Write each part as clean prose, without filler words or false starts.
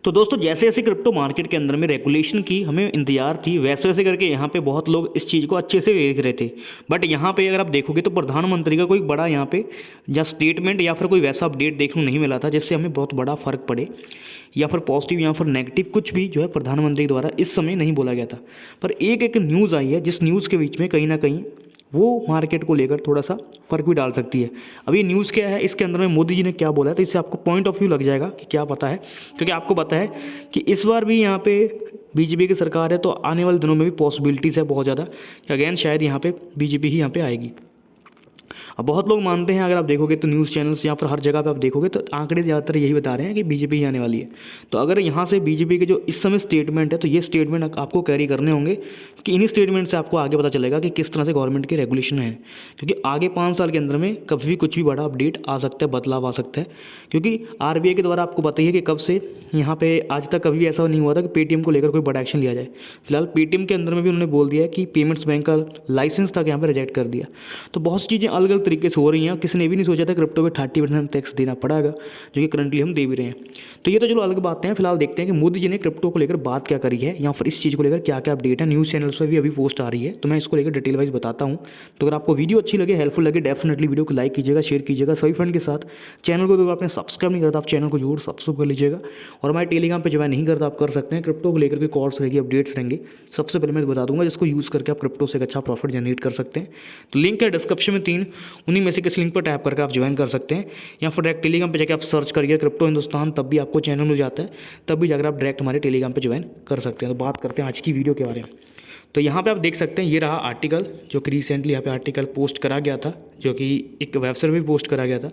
तो दोस्तों जैसे जैसे क्रिप्टो मार्केट के अंदर में रेगुलेशन की हमें इंतजार थी वैसे वैसे करके यहाँ पे बहुत लोग इस चीज़ को अच्छे से देख रहे थे। बट यहाँ पे अगर आप देखोगे तो प्रधानमंत्री का कोई बड़ा यहाँ पे या स्टेटमेंट या फिर कोई वैसा अपडेट देखने को नहीं मिला था जिससे हमें बहुत बड़ा फर्क पड़े या फिर पॉजिटिव या फिर नेगेटिव कुछ भी जो है प्रधानमंत्री द्वारा इस समय नहीं बोला गया था। पर एक एक न्यूज़ आई है जिस न्यूज़ के बीच में कहीं ना कहीं वो मार्केट को लेकर थोड़ा सा फर्क भी डाल सकती है। अब ये न्यूज़ क्या है, इसके अंदर में मोदी जी ने क्या बोला है, तो इससे आपको पॉइंट ऑफ व्यू लग जाएगा कि क्या पता है। क्योंकि आपको पता है कि इस बार भी यहाँ पे बीजेपी की सरकार है, तो आने वाले दिनों में भी पॉसिबिलिटीज़ है बहुत ज़्यादा कि अगेन शायद यहाँ पे बीजेपी ही यहाँ पे आएगी। अब बहुत लोग मानते हैं, अगर आप देखोगे तो न्यूज़ चैनल्स या फिर हर जगह पे आप देखोगे तो आंकड़े ज़्यादातर यही बता रहे हैं कि बीजेपी ही आने वाली है। तो अगर यहाँ से बीजेपी के जो इस समय स्टेटमेंट है, तो ये स्टेटमेंट आपको कैरी करने होंगे कि इन्हीं स्टेटमेंट से आपको आगे पता चलेगा कि किस तरह से गवर्नमेंट के रेगुलेशन है। क्योंकि आगे 5 साल के अंदर में कभी भी कुछ भी बड़ा अपडेट आ सकता है, बदलाव आ सकता है। क्योंकि आरबीआई के द्वारा आपको बताइए कि कब से यहाँ पे आज तक कभी ऐसा नहीं हुआ था कि पेटीएम को लेकर कोई बड़ा एक्शन लिया जाए। फिलहाल पेटीएम के अंदर में भी उन्होंने बोल दिया है कि पेमेंट्स बैंक का लाइसेंस तक यहाँ पर रिजेक्ट कर दिया। तो बहुत सी चीज़ें अलग अलग तरीके से हो रही हैं। किसी ने भी नहीं सोचा था क्रिप्टो पे 30% टैक्स देना पड़ेगा, जो कि करंटली हम दे भी रहे हैं। तो ये तो चलो अलग बातें हैं। फिलहाल देखते हैं कि मोदी जी ने क्रिप्टो को लेकर बात क्या करी है या फिर इस चीज़ को लेकर क्या क्या अपडेट है। न्यूज़ चैनल्स पर भी अभी पोस्ट आ रही है, तो मैं इसको लेकर डिटेल वाइज बताता हूँ। तो अगर आपको वीडियो अच्छी लगे, हेल्पफुल लगे, डेफिनेटली वीडियो को लाइक कीजिएगा, शेयर कीजिएगा सभी फ्रेंड के साथ। चैनल को अगर आपने सब्सक्राइब नहीं करता, आप चैनल को जरूर सब्सक्राइब कर लीजिएगा। और हमारे टेलीग्राम पर ज्वाइन नहीं करता आप कर सकते हैं। क्रिप्टो को लेकर के कॉल्स रहेगी, अपडेट्स रहेंगे। सबसे पहले मैं बता दूंगा जिसको यूज़ करके आप क्रिप्टो से एक अच्छा प्रॉफिट जनरेट कर सकते हैं। तो लिंक है डिस्क्रिप्शन में 3, उन्हीं में से किसी लिंक पर टैप करके आप ज्वाइन कर सकते हैं। या फिर डायरेक्ट टेलीग्राम पे जाकर आप सर्च करिए क्रिप्टो हिंदुस्तान, तब भी आपको चैनल मिल जाता है। तब भी जाकर आप डायरेक्ट हमारे टेलीग्राम पे ज्वाइन कर सकते हैं। तो बात करते हैं आज की वीडियो के बारे में। तो यहाँ पे आप देख सकते हैं, ये रहा आर्टिकल जो कि रिसेंटली यहाँ पे आर्टिकल पोस्ट करा गया था, जो कि एक वेबसाइट पर पोस्ट करा गया था।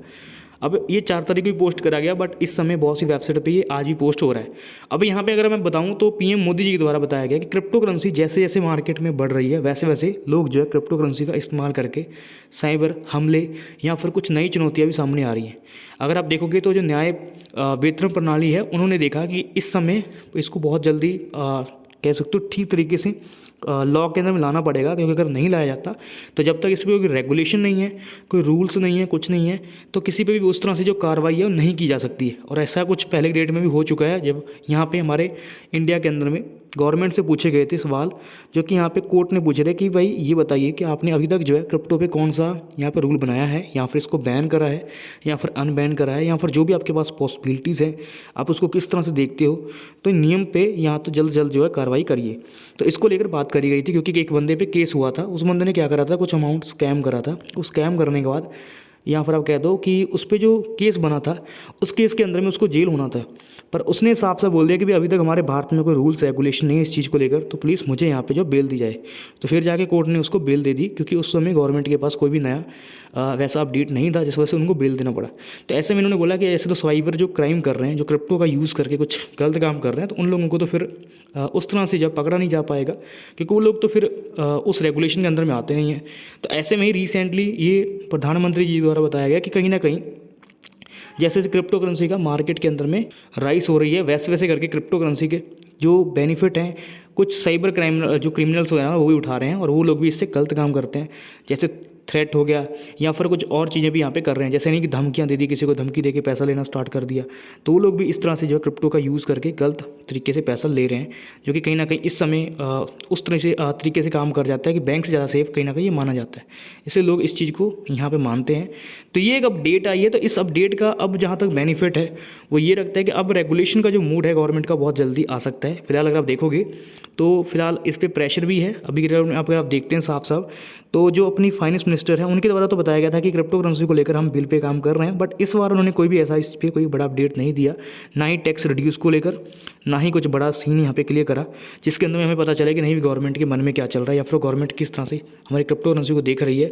अब ये 4 तारीख को भी पोस्ट करा गया, बट इस समय बहुत सी वेबसाइट पे ये आज भी पोस्ट हो रहा है। अब यहाँ पे अगर मैं बताऊँ तो पीएम मोदी जी के द्वारा बताया गया कि क्रिप्टो करेंसी जैसे जैसे मार्केट में बढ़ रही है वैसे वैसे लोग जो है क्रिप्टो करेंसी का इस्तेमाल करके साइबर हमले या फिर कुछ नई चुनौतियाँ भी सामने आ रही हैं। अगर आप देखोगे तो जो न्याय वेतन प्रणाली है, उन्होंने देखा कि इस समय इसको बहुत जल्दी कह सकते हो ठीक तरीके से लॉ के अंदर में लाना पड़ेगा। क्योंकि अगर नहीं लाया जाता तो जब तक इस पर कोई रेगुलेशन नहीं है, कोई रूल्स नहीं है, कुछ नहीं है, तो किसी पे भी उस तरह से जो कार्रवाई है वो नहीं की जा सकती है। और ऐसा कुछ पहले डेट में भी हो चुका है, जब यहाँ पे हमारे इंडिया के अंदर में गवर्नमेंट से पूछे गए थे सवाल, जो कि यहाँ पे कोर्ट ने पूछे थे कि भाई ये बताइए कि आपने अभी तक जो है क्रिप्टो पे कौन सा यहाँ पे रूल बनाया है, या फिर इसको बैन करा है या फिर अनबैन करा है, या फिर जो भी आपके पास पॉसिबिलिटीज़ हैं आप उसको किस तरह से देखते हो। तो नियम पे यहाँ तो जल्द जल्द जो है कार्रवाई करिए। तो इसको लेकर बात करी गई थी, क्योंकि एक बंदे पे केस हुआ था। उस बंदे ने क्या करा था, कुछ अमाउंट स्कैम करा था। उस स्कैम करने के बाद या फिर आप कह दो कि उस पर जो केस बना था, उस केस के अंदर में उसको जेल होना था। पर उसने साफ साफ बोल दिया कि भाई अभी तक हमारे भारत में कोई रूल्स रेगुलेशन नहीं है इस चीज़ को लेकर, तो प्लीज़ मुझे यहाँ पे जो बेल दी जाए। तो फिर जाके कोर्ट ने उसको बेल दे दी, क्योंकि उस समय गवर्नमेंट के पास कोई भी नया वैसा अपडेट नहीं था, जिस वजह से उनको बेल देना पड़ा। तो ऐसे में उन्होंने बोला कि ऐसे तो साइबर जो क्राइम कर रहे हैं, जो क्रिप्टो का यूज़ करके कुछ गलत काम कर रहे हैं, तो उन लोगों को तो फिर उस तरह से जब पकड़ा नहीं जा पाएगा, क्योंकि वो लोग तो फिर उस रेगुलेशन के अंदर में आते नहीं हैं। तो ऐसे में ही रिसेंटली ये प्रधानमंत्री जी द्वारा बताया गया कि कहीं ना कहीं जैसे जैसे क्रिप्टो करेंसी का मार्केट के अंदर में राइस हो रही है, वैसे वैसे करके क्रिप्टो करेंसी के जो बेनिफिट हैं कुछ साइबर क्राइम जो क्रिमिनल्स वगैरह वो भी उठा रहे हैं, और वो लोग भी इससे गलत काम करते हैं। जैसे थ्रेट हो गया या फिर कुछ और चीज़ें भी यहाँ पे कर रहे हैं। जैसे नहीं कि धमकियाँ दे दी, किसी को धमकी दे के पैसा लेना स्टार्ट कर दिया, तो वो लोग भी इस तरह से जो है क्रिप्टो का यूज़ करके गलत तरीके से पैसा ले रहे हैं, जो कि कहीं ना कहीं इस समय उस तरह से तरीके से काम कर जाता है कि बैंक से ज़्यादा सेफ कहीं ना कहीं ये माना जाता है। इसलिए लोग इस चीज़ को यहाँ पर मानते हैं। तो ये एक अपडेट आई है, तो इस अपडेट का अब जहाँ तक बेनिफिट है वो ये रखता है कि अब रेगुलेशन का जो मूड है गवर्नमेंट का बहुत जल्दी आ सकता है। फिलहाल अगर आप देखोगे तो फिलहाल इस पर प्रेशर भी है। अभी अगर आप देखते हैं साफ साफ, तो जो अपनी फाइनेंस मिनिस्टर है उनके द्वारा तो बताया गया था कि क्रिप्टो करेंसी को लेकर हम बिल पे काम कर रहे हैं, बट इस बार उन्होंने कोई भी ऐसा इस पर कोई बड़ा अपडेट नहीं दिया, ना ही टैक्स रिड्यूस को लेकर, ना ही कुछ बड़ा सीन यहाँ पे क्लियर करा, जिसके अंदर में हमें पता चले कि नहीं गवर्नमेंट के मन में क्या चल रहा है या फिर गवर्नमेंट किस तरह से हमारी क्रिप्टो करेंसी को देख रही है।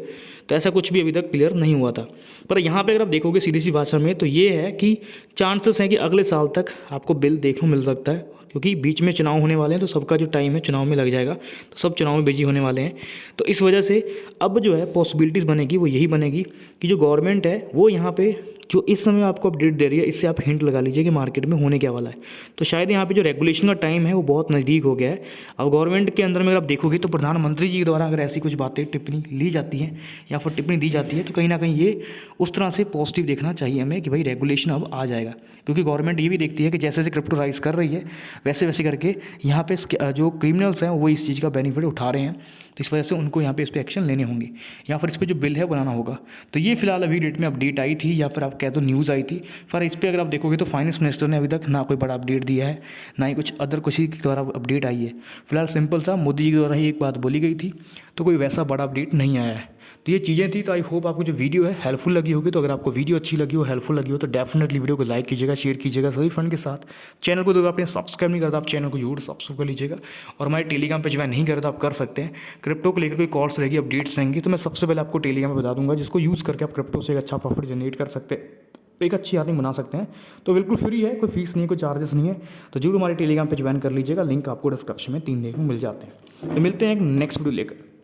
तो ऐसा कुछ भी अभी तक क्लियर नहीं हुआ था। पर यहाँ पर अगर आप देखोगे सीधी सी भाषा में, तो ये है कि चांसेस हैं कि अगले साल तक आपको बिल देखने को मिल सकता है, क्योंकि बीच में चुनाव होने वाले हैं, तो सबका जो टाइम है चुनाव में लग जाएगा, तो सब चुनाव में बिजी होने वाले हैं। तो इस वजह से अब जो है पॉसिबिलिटीज़ बनेगी वो यही बनेगी कि जो गवर्नमेंट है वो यहाँ पे जो इस समय आपको अपडेट दे रही है, इससे आप हिंट लगा लीजिए कि मार्केट में होने क्या वाला है। तो शायद यहाँ पे जो रेगुलेशन का टाइम है वो बहुत नज़दीक हो गया है। अब गवर्नमेंट के अंदर में अगर आप देखोगे तो प्रधानमंत्री जी के द्वारा अगर ऐसी कुछ बातें टिप्पणी ली जाती हैं या फिर टिप्पणी दी जाती है, तो कहीं ना कहीं ये उस तरह से पॉजिटिव देखना चाहिए हमें कि भाई रेगुलेशन अब आ जाएगा। क्योंकि गवर्नमेंट ये भी देखती है कि जैसे जैसे क्रिप्टो राइज कर रही है वैसे वैसे करके यहाँ पे जो क्रिमिनल्स हैं वो इस चीज़ का बेनिफिट उठा रहे हैं, तो इस वजह से उनको यहाँ पे इस पर एक्शन लेने होंगे या फिर इस पर जो बिल है बनाना होगा। तो ये फिलहाल अभी डेट में अपडेट आई थी या फिर आप कह दो न्यूज़ आई थी। पर इस पर अगर आप देखोगे तो फाइनेंस मिनिस्टर ने अभी तक ना कोई बड़ा अपडेट दिया है, ना ही कुछ अदर किसी के द्वारा अपडेट आई है। फिलहाल सिंपल सा मोदी जी के द्वारा ही एक बात बोली गई थी, तो कोई वैसा बड़ा अपडेट नहीं आया है। तो ये चीज़ें थी। तो आई होप आपको जो वीडियो है हेल्पफुल लगी होगी। तो अगर आपको वीडियो अच्छी लगी हो, हेल्पफुल लगी हो, तो डेफिनेटली वीडियो को लाइक कीजिएगा, शेयर कीजिएगा सभी फ्रेंड के साथ। चैनल को अगर आपने सब्सक्राइब नहीं करता, आप चैनल को जरूर सब्सक्राइब कर लीजिएगा। और हमारे टेलीग्राम पे ज्वाइन नहीं करता तो आप कर सकते हैं। क्रिप्टो को लेकर कोई कोर्स रहेगी, अपडेट्स रहेंगी, तो मैं सबसे पहले आपको टेलीग्राम में बता दूंगा, जिसको यूज़ करके आप क्रिप्टो से एक अच्छा प्रॉफिट जनरेट कर सकते हैं, एक अच्छी अर्निंग बना सकते हैं। तो बिल्कुल फ्री है, कोई फीस नहीं है, कोई चार्जेस नहीं है। तो जरूर हमारे टेलीग्राम पे ज्वाइन कर लीजिएगा, लिंक आपको डिस्क्रिप्शन में 3 देखने को मिल जाते हैं। तो मिलते हैं एक नेक्स्ट वीडियो लेकर।